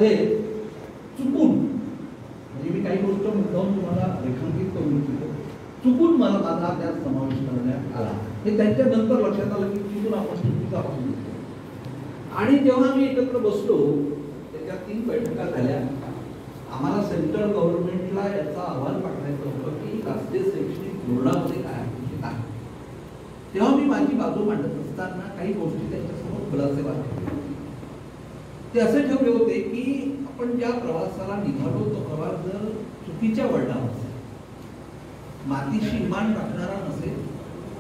त्यामध्ये चुकून म्हणजे मी काही गोष्ट मुद्दाम तुम्हाला रेखांकित करून इच्छितो, चुकून मला माझा त्यात समावेश करण्यात आला हे त्यांच्या नंतर लक्षात आलं की चुकून आपण चुकीचा पासून. आणि जेव्हा आम्ही एकत्र बसलो त्याच्या 3 बैठका झाल्या. आम्हाला सेंट्रल गव्हर्नमेंटला याचा अहवाल पाठवायचा होता की राष्ट्रीय शैक्षणिक धोरणामध्ये काय अपेक्षित आहे. तेव्हा मी माझी बाजू मांडत असताना काही गोष्टी त्यांच्यासमोर खुलासे वाटले. ते असे ठेवले होते की आपण ज्या प्रवासाला निघालो तो प्रवास जर चुकीच्या वळणावर असेल, मातीशी इमान राखणारा नसेल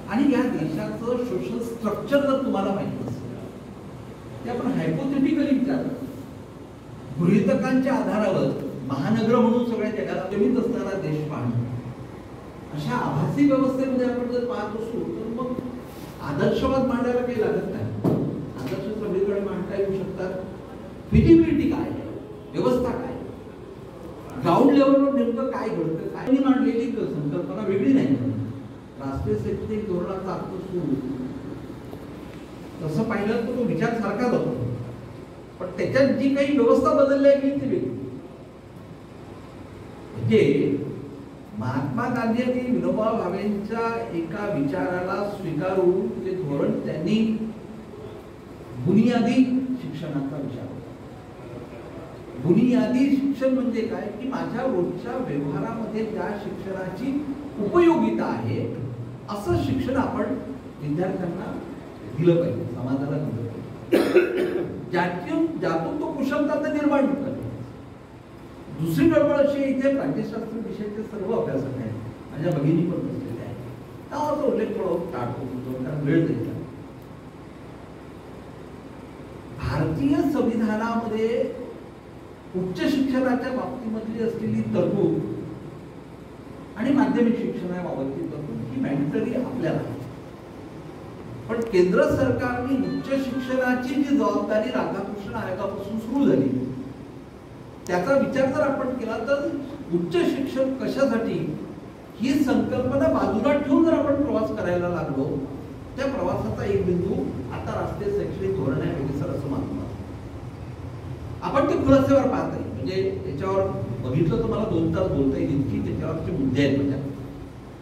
आणि या देशाचं सोशल स्ट्रक्चर जर तुम्हाला माहिती असेल, ते आपण हायपोथेटिकली विचार गृहीतकांच्या आधारावर महानगर म्हणून सगळ्या जगाला जमीत असणारा देश पाहणं, अशा आभासी व्यवस्थेमध्ये आपण जर पाहत असू तर मग आदर्शवाद मांडायला काही लागत नाही. आदर्श सगळीकडे मांडता येऊ शकतात. फिजिबिलिटी काय आहे, व्यवस्था काय, ग्राउंड लेवलवर नेमकं काय घडतं, काय मांडलेली संकल्पना वेगळी नाही. राष्ट्रीय शैक्षणिक धोरणाचा अर्थ सुरू तसं पाहिलं तर तो विचार सारखाच होतो, पण त्याच्यात जी काही व्यवस्था बदलली गेली ती वेगळी. म्हणजे महात्मा गांधी आणि विनोबा भावेंच्या एका विचाराला स्वीकारून ते धोरण त्यांनी बुनियादी शिक्षणाचा विचार होता. बुनियादी शिक्षण म्हणजे काय की माझ्या रोजच्या व्यवहारामध्ये त्या शिक्षणाची उपयोगिता आहे असं शिक्षण आपण विद्यार्थ्यांना दिलं पाहिजे, समाजाला दिलं पाहिजे, ज्यातून तो कुशलता निर्माण होतो. दुसरी गडबड अशी इथे प्राच्यशास्त्र विषयाचे सर्व अभ्यासक आहेत, माझ्या भगिनी पण बसलेल्या आहेत, त्याचा उल्लेख थोडा टाळतो कारण वेळ द्यायचा. भारतीय संविधानामध्ये उच्च शिक्षणाच्या बाबतीमधली असलेली तरतूद आणि माध्यमिक शिक्षणाबाबतची तरतूद ही मॅन्डेटरी आपल्याला, पण केंद्र सरकारने उच्च शिक्षणाची जी जबाबदारी राधाकृष्ण आयोगापासून सुरू झाली त्याचा विचार जर आपण केला तर उच्च शिक्षण कशासाठी ही संकल्पना बाजूला ठेवून जर आपण प्रवास करायला लागलो, त्या प्रवासाचा एक बिंदू आता राष्ट्रीय शैक्षणिक धोरण आहे वगैरे सर असं मानतो आपण. ते खुलासेवर पाहत आहे म्हणजे त्याच्यावर बघितलं तर मला 2 तास बोलता येईल इतकी त्याच्यावरचे मुद्दे आहेत. म्हणजे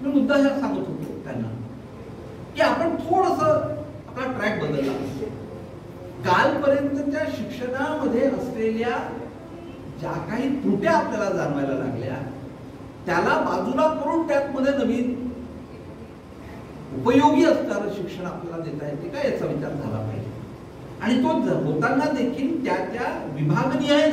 मी मुद्दा ह्या सांगत होतो त्यांना की आपण थोडस आपला ट्रॅक बदलला. कालपर्यंतच्या शिक्षणामध्ये असलेल्या ज्या काही त्रुट्या आपल्याला जाणवायला लागल्या त्याला बाजूला करून त्यामध्ये नवीन उपयोगी असणारं शिक्षण आपल्याला देता येते का याचा विचार झाला पाहिजे. आणि तो होताना देखील त्या विभागनिहाय